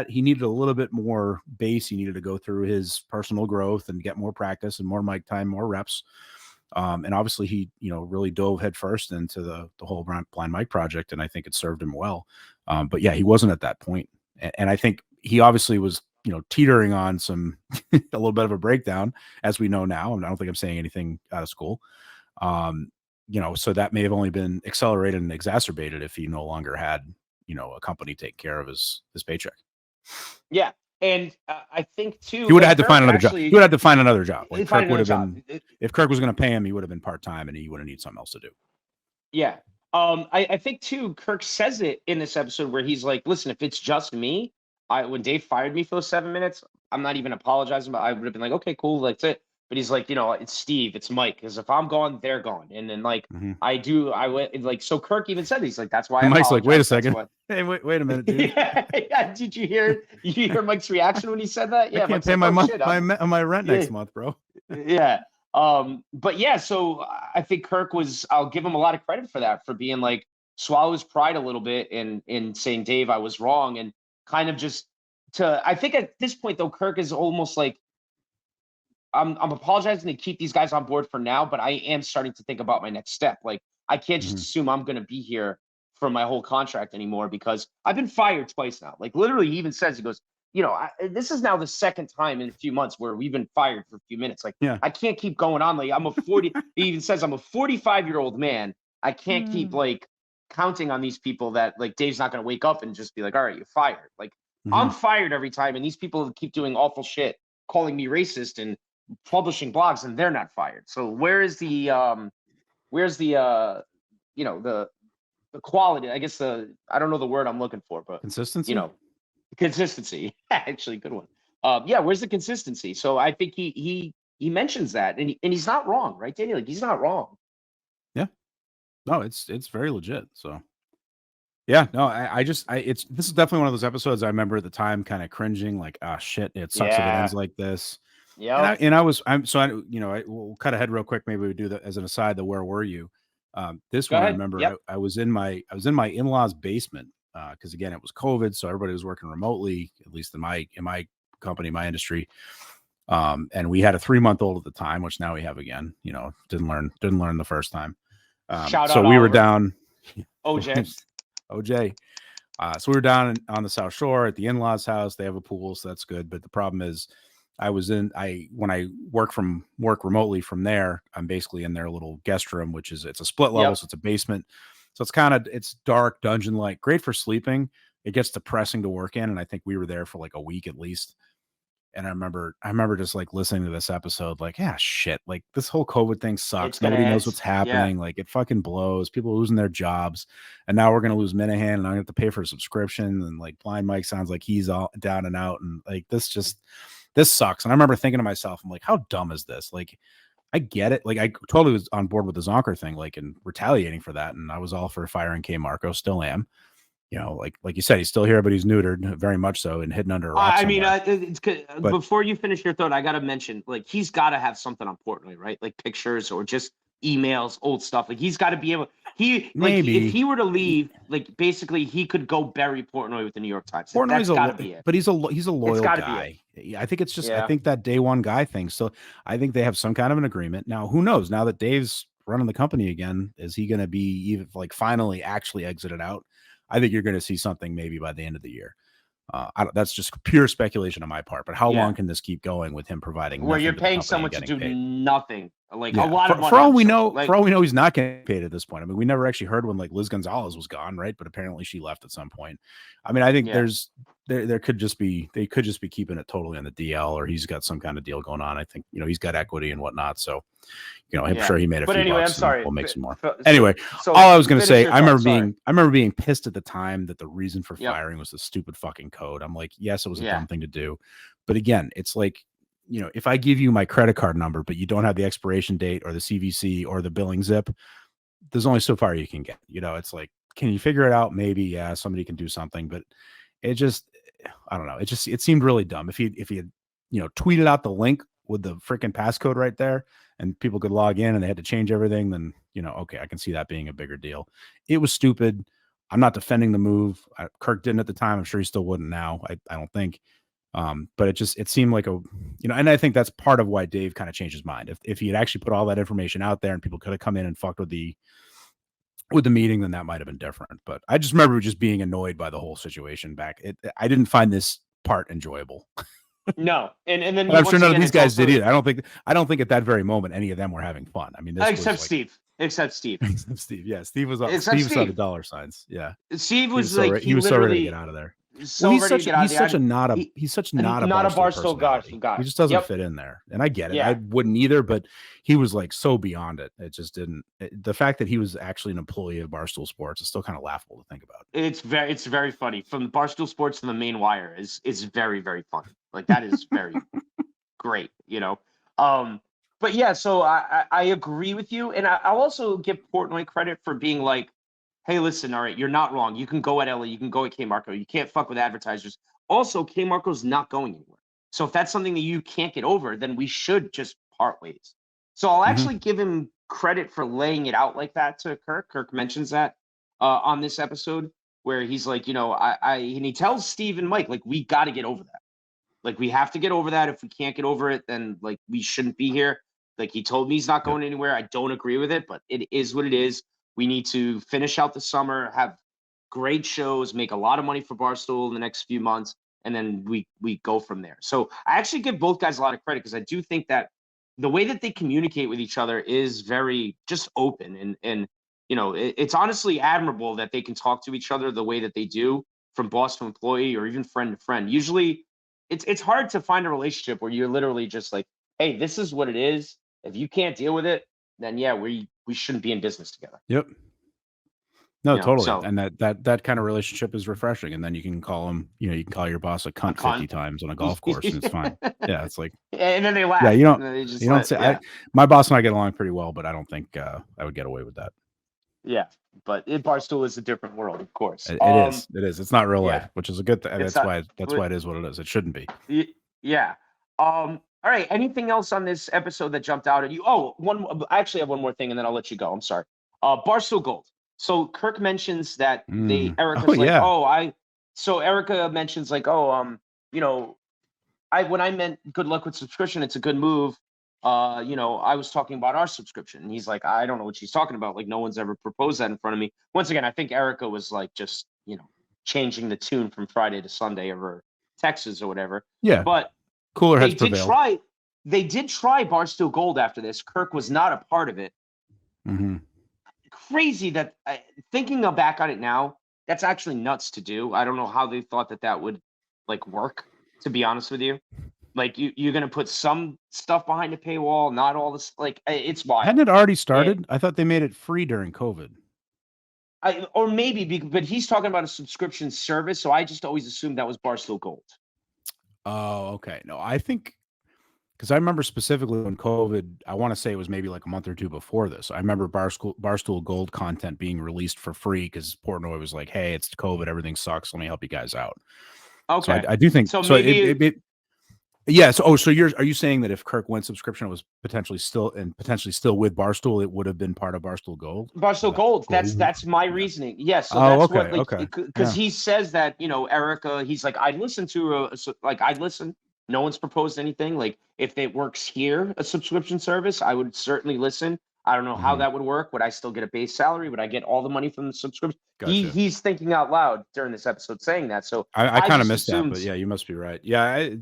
needed a little bit more base. He needed to go through his personal growth and get more practice and more mic time, more reps. And obviously he, really dove headfirst into the whole Blind Mike project. And I think it served him well. But yeah, he wasn't at that point. And I think he obviously was, teetering on some, a little bit of a breakdown, as we know now. And I don't think I'm saying anything out of school. So that may have only been accelerated and exacerbated if he no longer had, a company take care of his paycheck. Yeah. And I think too, he would have had to find another job. He would have to find another job. Like Kirk would have been, if Kirk was going to pay him, he would have been part-time and he would have needed something else to do. Yeah. I think too, Kirk says it in this episode where he's like, listen, if it's just me, when Dave fired me for those 7 minutes, I'm not even apologizing, but I would have been like, okay, cool. That's it. But he's like, it's Steve, it's Mike. Because if I'm gone, they're gone. And then like I went like, so Kirk even said, he's like, that's why. Mike's like, wait a second. Hey, wait a minute, dude. Yeah. Did you hear Mike's reaction when he said that? Yeah. I can't pay my rent next month, bro. Yeah. But yeah, so I think Kirk I'll give him a lot of credit for that, for being like, swallow his pride a little bit and saying, Dave, I was wrong. And kind of I think at this point though, Kirk is almost like, I'm apologizing to keep these guys on board for now, but I am starting to think about my next step. Like, I can't just assume I'm going to be here for my whole contract anymore, because I've been fired twice now. Like, literally, he even says, he goes, this is now the second time in a few months where we've been fired for a few minutes. Like, I can't keep going on. Like, he even says, I'm a 45-year-old man. I can't keep like counting on these people that like Dave's not going to wake up and just be like, all right, you're fired. Like I'm fired every time. And these people keep doing awful shit, calling me racist and publishing blogs, and they're not fired. So where's the you know, the quality, I guess I don't know the word I'm looking for, but Consistency. you know, consistency. Actually, good one. Yeah, where's the consistency? So I think he mentions that, and he's not wrong, right, Danny? Like he's not wrong. Yeah. No, it's very legit. So yeah, no, this is definitely one of those episodes I remember at the time kind of cringing, like, ah, shit, it sucks if it ends like this. Yeah. We'll cut ahead real quick. Maybe we do that as an aside. The where were you? This Go one, I ahead. remember Yep. I was in my in-laws' basement because again, it was COVID, so everybody was working remotely, at least in my company, my industry. And we had a 3-month-old at the time, which now we have again. You know, didn't learn the first time. Shout so out we were Oliver. down. OJ. So we were down on the South Shore at the in-laws' house. They have a pool, so that's good. But the problem is, when I work remotely from there, I'm basically in their little guest room, which is, it's a split level, so it's a basement. So it's dark, dungeon-like, great for sleeping. It gets depressing to work in, and I think we were there for like a week at least. And I remember just like listening to this episode, like, yeah, shit, like this whole COVID thing sucks. Nobody knows what's happening. Like it fucking blows. People are losing their jobs, and now we're gonna lose Minahan, and I'm gonna have to pay for a subscription. And like Blind Mike sounds like he's all down and out, and like this sucks. And I remember thinking to myself, I'm like, how dumb is this? Like, I get it. Like I totally was on board with the Zonker thing, like, and retaliating for that, and I was all for firing K Marco, still am. You know, like you said, he's still here, but he's neutered, very much so, and hidden under a rock. I mean, before you finish your thought, I got to mention, like, he's got to have something on Portnoy, right? Like pictures or just emails, old stuff. Like he's got to be able. If he were to leave, like basically, he could go bury Portnoy with the New York Times. Portnoy's got to be it. But he's a loyal guy. I think it's just I think that day one guy thing. So I think they have some kind of an agreement. Now, who knows? Now that Dave's running the company again, is he going to be even like finally actually exited out? I think you're going to see something maybe by the end of the year. That's just pure speculation on my part. But how long can this keep going with him providing? Where you're paying someone to do nothing, like a lot of money. For all we know, he's not getting paid at this point. I mean, we never actually heard when like Liz Gonzalez was gone, right? But apparently she left at some point. I mean, I think they could just be keeping it totally on the DL, or he's got some kind of deal going on. I think he's got equity and whatnot, so. I'm sure he made a few bucks. I'm sorry. We'll make some more. Anyway, all I was going to say, I remember being pissed at the time that the reason for firing was the stupid fucking code. I'm like, yes, it was a dumb thing to do. But again, it's like, if I give you my credit card number, but you don't have the expiration date or the CVC or the billing zip, there's only so far you can get. It's like, can you figure it out? Maybe, yeah, somebody can do something, but it just, I don't know. It seemed really dumb. If he had, tweeted out the link with the freaking passcode right there and people could log in and they had to change everything, then, okay, I can see that being a bigger deal. It was stupid. I'm not defending the move. Kirk didn't at the time. I'm sure he still wouldn't now. I don't think. But it seemed like and I think that's part of why Dave kind of changed his mind. If he had actually put all that information out there and people could have come in and fucked with the meeting, then that might have been different. But I just remember just being annoyed by the whole situation back. I didn't find this part enjoyable. No, and then I'm sure none of these guys did either. I don't think at that very moment any of them were having fun. I mean, except Steve. Yeah, Steve was up. Steve saw the dollar signs. Yeah, Steve was he was so ready to get out of there. He's such not a Barstool guy. He just doesn't fit in there, and I get it. I wouldn't either, but he was like so beyond it. It just didn't. The fact that he was actually an employee of Barstool Sports is still kind of laughable to think about. It's very funny. From Barstool Sports to the main wire is very, very funny. Like that is very great, But yeah, so I agree with you, and I'll also give Portnoy credit for being like, hey, listen, all right, you're not wrong. You can go at Ellie. You can go at K Marco. You can't fuck with advertisers. Also, K Marco's not going anywhere. So if that's something that you can't get over, then we should just part ways. So I'll actually give him credit for laying it out like that to Kirk. Kirk mentions that on this episode where he's like, and he tells Steve and Mike, like, we got to get over that. Like, we have to get over that. If we can't get over it, then, like, we shouldn't be here. Like, he told me he's not going anywhere. I don't agree with it, but it is what it is. We need to finish out the summer, have great shows, make a lot of money for Barstool in the next few months, and then we go from there. So I actually give both guys a lot of credit because I do think that the way that they communicate with each other is very just open. And it's honestly admirable that they can talk to each other the way that they do, from boss to employee or even friend to friend. Usually it's hard to find a relationship where you're literally just like, hey, this is what it is. If you can't deal with it, then yeah, we shouldn't be in business together. Yep. No, totally. So And that kind of relationship is refreshing. And then you can call him, you can call your boss a cunt 50 times on a golf course and it's fine. Yeah. It's like, and then they laugh. yeah, you and then they just don't say, yeah. my boss and I get along pretty well, but I don't think I would get away with that. Yeah. But Barstool is a different world, of course. It is. It's not real life, which is a good thing. That's why it is what it is. It shouldn't be. Yeah. All right. Anything else on this episode that jumped out at you? Oh, I actually have one more thing and then I'll let you go. I'm sorry. Barstool Gold. So Kirk mentions that Erica's so Erica mentions like, when I meant good luck with subscription, it's a good move. I was talking about our subscription. And he's like, I don't know what she's talking about. Like, no one's ever proposed that in front of me. Once again, I think Erica was like just, changing the tune from Friday to Sunday of her texts or whatever. Yeah. But cooler heads prevailed. They did try Barstool Gold after this. Kirk was not a part of it. Mm-hmm. Crazy that thinking back on it now, that's actually nuts to do. I don't know how they thought that would like work, to be honest with you. Like you're going to put some stuff behind a paywall, not all this, like it's wild. Hadn't it already started? I thought they made it free during COVID. Or maybe, but he's talking about a subscription service. So I just always assumed that was Barstool Gold. Oh, okay. No, I think, because I remember specifically when COVID, I want to say it was maybe like a month or two before this. I remember Barstool Gold content being released for free because Portnoy was like, hey, it's COVID, everything sucks. Let me help you guys out. Okay. So I do think so. Maybe yeah. So, are you saying that if Kirk went subscription, it was potentially still with Barstool, it would have been part of Barstool Gold? Barstool Gold. That's my reasoning. Yes. Yeah, so that's okay. Because he says that, Erica, he's like, I'd listen to I'd listen. No one's proposed anything. Like if it works here, a subscription service, I would certainly listen. I don't know how that would work. Would I still get a base salary? Would I get all the money from the subscription? Gotcha. He's thinking out loud during this episode saying that. So I kind of missed that, but yeah, you must be right. I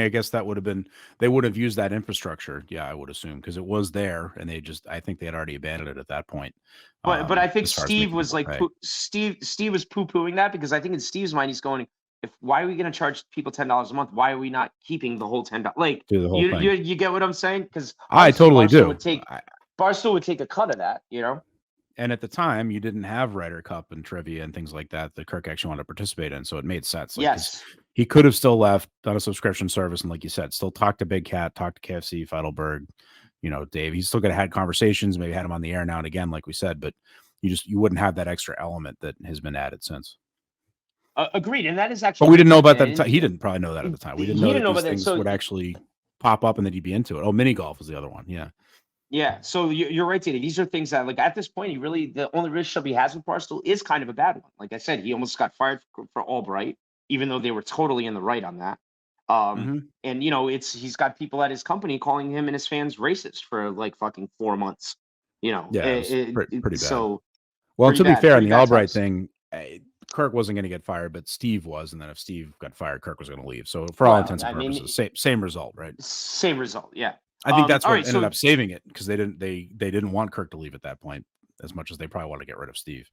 guess that would have been, they would have used that infrastructure. Yeah, I would assume, because it was there and I think they had already abandoned it at that point. But I think Steve was like, Steve was poo-pooing that, because I think in Steve's mind, he's going, why are we going to charge people $10 a month? Why are we not keeping the whole $10? Like, you get what I'm saying? Because I totally do. Barstool would take a cut of that, And at the time, you didn't have Ryder Cup and trivia and things like that Kirk actually wanted to participate in, so it made sense. Like, yes, he could have still left on a subscription service, and like you said, still talked to Big Cat, talked to KFC, Feidelberg, Dave. He's still could have had conversations, maybe had him on the air now and again, like we said, but you wouldn't have that extra element that has been added since. Agreed, and that is actually. But we didn't know about that at the time. He didn't probably know that at the time. We didn't know that these things would actually pop up and that he'd be into it. Oh, mini golf was the other one. Yeah. Yeah, so you're right, Dave. These are things that, like, at this point, the only relationship he has with Barstool is kind of a bad one. Like I said, he almost got fired for Albright, even though they were totally in the right on that. And he's got people at his company calling him and his fans racist for like fucking 4 months. Yeah, pretty bad. So, well, to be fair, on the Albright thing, Kirk wasn't going to get fired, but Steve was, and then if Steve got fired, Kirk was going to leave. So for all intents and purposes, same result, right? Same result, yeah. I think that's what ended up saving it, because they didn't want Kirk to leave at that point as much as they probably want to get rid of Steve.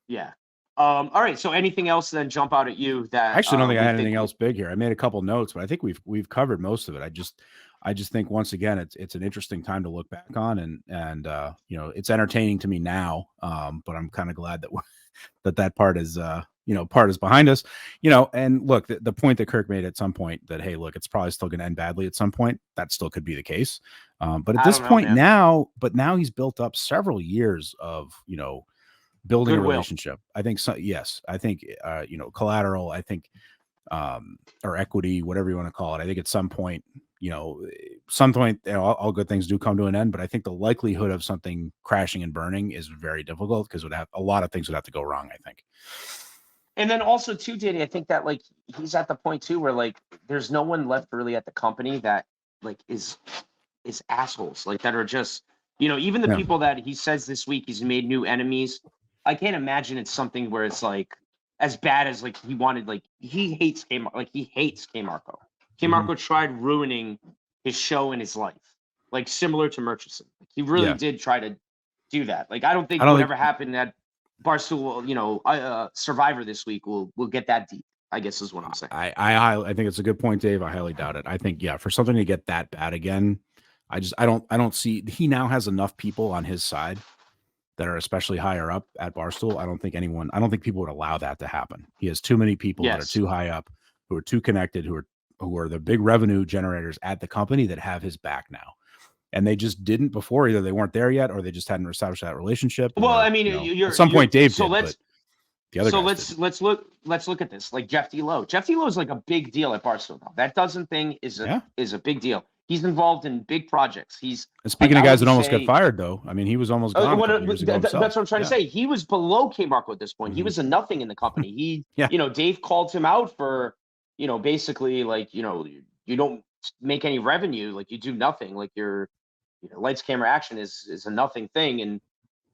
Yeah. All right. So anything else then jump out at you that I actually don't think I had anything else big here. I made a couple notes, but I think we've covered most of it. I just think once again it's an interesting time to look back on, and it's entertaining to me now. But I'm kind of glad that part is behind us. And look, the point that Kirk made at some point that, hey, look, it's probably still going to end badly at some point. That still could be the case. But at this point now he's built up several years of building a relationship. I think so. Yes. I think, collateral, I think, or equity, whatever you want to call it. I think at some point, all good things do come to an end, but I think the likelihood of something crashing and burning is very difficult, because a lot of things would have to go wrong, I think. And then also too, Danny, I think that like he's at the point too where like there's no one left really at the company that like is assholes, like that are just, even the people that he says this week he's made new enemies. I can't imagine it's something where it's like as bad as like he wanted, like he hates K Marco. K Marco tried ruining his show and his life, like similar to Murchison. Like, he really did try to do that. Like, I don't think whatever happened at Barstool, Survivor this week will get that deep, I guess is what I'm saying. I think it's a good point, Dave. I highly doubt it. I think, for something to get that bad again, I don't see, he now has enough people on his side that are especially higher up at Barstool. I don't think people would allow that to happen. He has too many people that are too high up, who are too connected, who are the big revenue generators at the company that have his back now. And they just didn't before. Either they weren't there yet, or they just hadn't established that relationship. Well, or, I mean, at some point Dave so did, let's, but the other guys didn't. Let's look at this. Like Jeff D. Lowe. Jeff D. Lowe is like a big deal at Barstool now. That dozen thing is a big deal. He's involved in big projects. He's and speaking of guys that almost got fired, though. I mean, he was almost gone. That's what I'm trying to say. He was below K. Marco at this point. He was a nothing in the company. He, Dave called him out for, basically like, you don't make any revenue, like you do nothing, like your lights, camera, action is a nothing thing,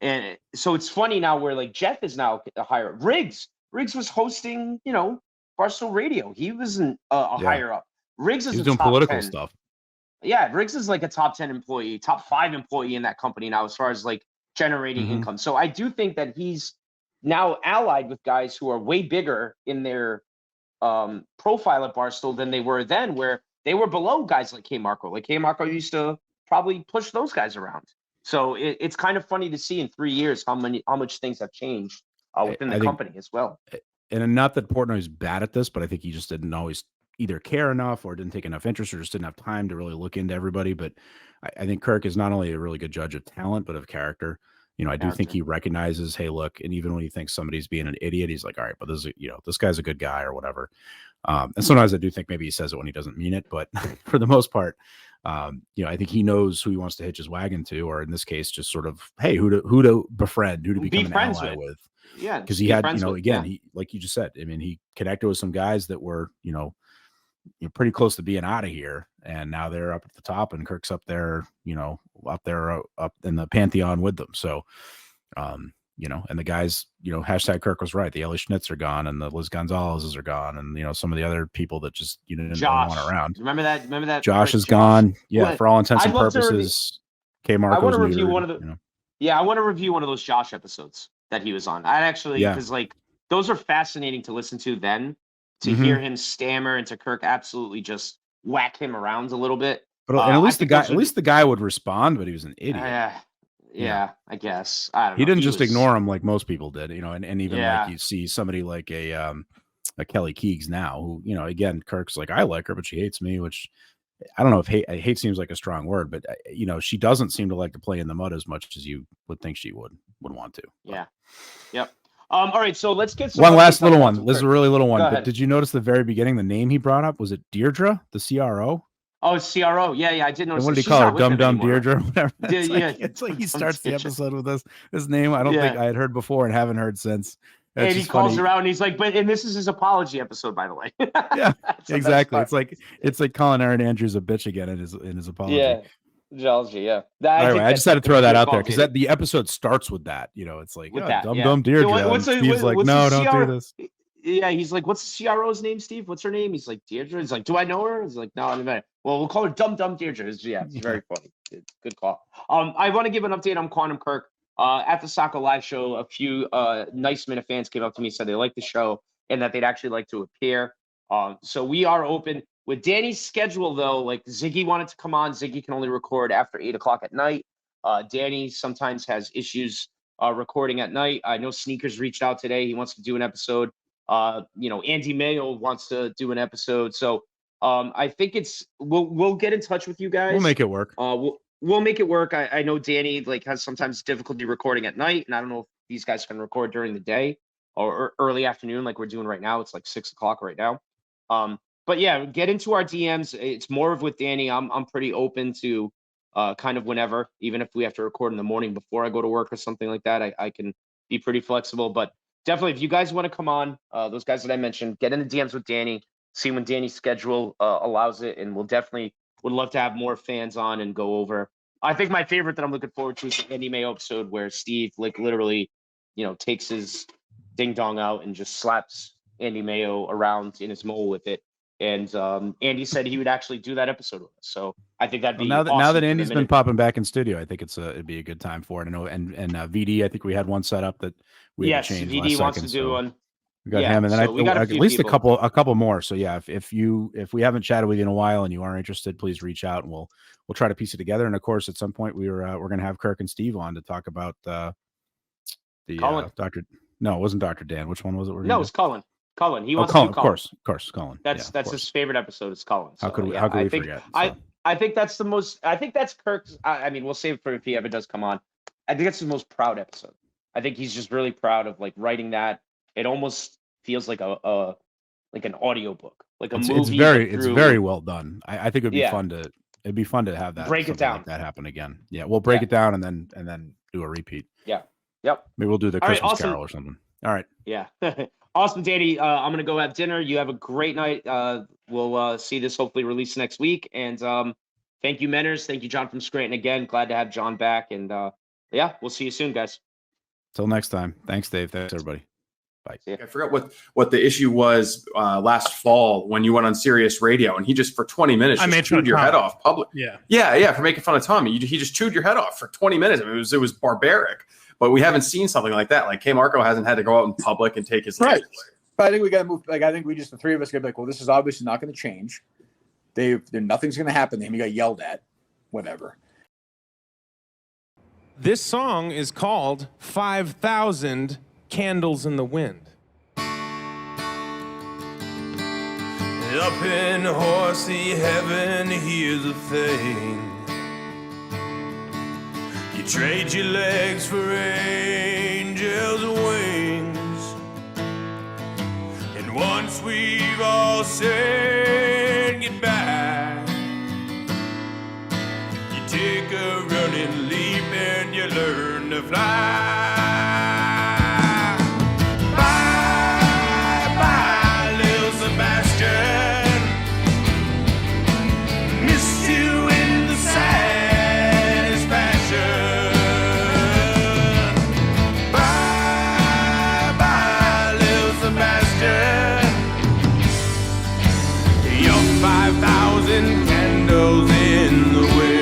and so it's funny now where like Jeff is now a higher. Riggs was hosting, Barstool Radio. He wasn't a higher up. Riggs is He's doing top political 10. stuff. Yeah, Riggs is like a top 10 employee, top 5 employee in that company now as far as like generating income. So I do think that he's now allied with guys who are way bigger in their profile at Barstool than they were then, where they were below guys like K. Marco. Like K. Marco used to probably push those guys around. So it's kind of funny to see in 3 years how much things have changed within the company as well. And not that Portnoy's bad at this, but I think he just didn't always either care enough or didn't take enough interest or just didn't have time to really look into everybody. But I think Kirk is not only a really good judge of talent, but of character. I do think he recognizes, hey, look, and even when he thinks somebody's being an idiot, he's like, all right, but this guy's a good guy or whatever. And sometimes I do think maybe he says it when he doesn't mean it, but for the most part, I think he knows who he wants to hitch his wagon to, or in this case, just sort of, hey, who to befriend, who to become an ally with. Yeah, because he had, he, like you just said, I mean, he connected with some guys that were, you're pretty close to being out of here, and now they're up at the top, and Kirk's up there, up in the pantheon with them. So, and the guys, hashtag Kirk was right. The Ellie Schnitz are gone, and the Liz Gonzalez's are gone, and some of the other people that just didn't want around. Remember that? Josh is gone. Yeah, for all intents and purposes. K. Marco's I want to review neutered, I want to review one of those Josh episodes that he was on. I actually, because like those are fascinating to listen to. Then to hear him stammer and to Kirk absolutely just whack him around a little bit. But at least the guy would respond, but he was an idiot. Yeah, I guess. I don't know. He didn't just ignore him like most people did, and even like you see somebody like a Kelly Keegs now, who, again, Kirk's like, I like her, but she hates me, which I don't know if hate seems like a strong word, but she doesn't seem to like to play in the mud as much as you would think she would want to. Yeah. Yep. All right, so let's get one last little one. This is a really little one. But did you notice the very beginning, the name he brought up? Was it Deirdre, the CRO? Oh, CRO. Yeah, I did notice. And what did he call her? Dumb Deirdre? Whatever. It's like he starts the episode with this name. I don't think I had heard before and haven't heard since. And he calls her out, and he's like, and this is his apology episode, by the way. Yeah, exactly. It's like calling Aaron Andrews a bitch again in his apology. Yeah. Geology, yeah. Anyway, I just had to throw that out there because the episode starts with that. It's like dumb Deirdre. Steve's like, no, don't do this. Yeah, he's like, what's the CRO's name, Steve? What's her name? He's like, Deirdre. He's like, do I know her? He's like, no, I don't know. Well, we'll call her dumb Deirdre. It's very funny. Good call. I want to give an update on Quantum Kirk. At the Soccer Live show, a few Nice Minute fans came up to me and said they liked the show and that they'd actually like to appear. So we are open. With Danny's schedule, though, like Ziggy wanted to come on. Ziggy can only record after 8 o'clock at night. Danny sometimes has issues recording at night. I know Sneakers reached out today. He wants to do an episode. Andy Mayo wants to do an episode. So I think we'll get in touch with you guys. We'll make it work. We'll make it work. I know Danny has sometimes difficulty recording at night, and I don't know if these guys can record during the day or early afternoon like we're doing right now. It's like 6 o'clock right now. But yeah, get into our DMs. It's more of with Danny. I'm pretty open to kind of whenever, even if we have to record in the morning before I go to work or something like that. I can be pretty flexible. But definitely, if you guys want to come on, those guys that I mentioned, get in the DMs with Danny. See when Danny's schedule allows it, and we'll definitely would love to have more fans on and go over. I think my favorite that I'm looking forward to is the Andy Mayo episode where Steve literally, takes his ding dong out and just slaps Andy Mayo around in his mole with it. And Andy said he would actually do that episode with us. So I think that'd be now that awesome for the Andy's been minute. popping back in studio, I think it'd be a good time for it. I know, and VD, I think we had one set up that we had to change VD last wants second, to do one. We got Yeah, him, and then so we got a at few least people. a couple more. So yeah, if we haven't chatted with you in a while and you are interested, please reach out and we'll try to piece it together. And of course, at some point we're going to have Kirk and Steve on to talk about the Dr. No, it wasn't Dr. Dan. Which one was it? No, it's Colin. Colin. He wants Colin, to do Colin. Of course, Colin. That's his favorite episode. Is Colin. So, how could we forget? So. I think that's the most. I think that's Kirk's. I mean, we'll save it for if he ever does come on. I think that's the most proud episode. I think he's just really proud of like writing that. It almost feels like an audiobook, like a movie. It's very well done. I think it'd be fun to have that break it down, like that happen again. Yeah, we'll break it down and then do a repeat. Yeah. Yep. Maybe we'll do the Christmas Carol or something. All right. Yeah. Awesome, Danny. I'm gonna go have dinner. You have a great night. We'll see this hopefully released next week. And thank you, Menners. Thank you, John from Scranton again. Glad to have John back. And we'll see you soon, guys. Till next time. Thanks, Dave. Thanks, everybody. Bye. I forgot what the issue was last fall when you went on Sirius Radio and he just for 20 minutes chewed your head off public. Yeah, for making fun of Tommy. He just chewed your head off for 20 minutes. I mean, it was barbaric. But we haven't seen something like that. Like K Marco hasn't had to go out in public and take his right. But I think we got to move. Like I think we just the three of us got to be like, well, this is obviously not going to change. Nothing's going to happen to him. He got yelled at, whatever. This song is called 5,000 Candles in the Wind. Up in horsey heaven, here's the thing. You trade your legs for angels' wings. And once we've all said goodbye, you take a running leap and you learn to fly. Bye-bye, little Sebastian. Miss you in the saddest fashion. Bye-bye, little Sebastian. You're 5,000 candles in the wind.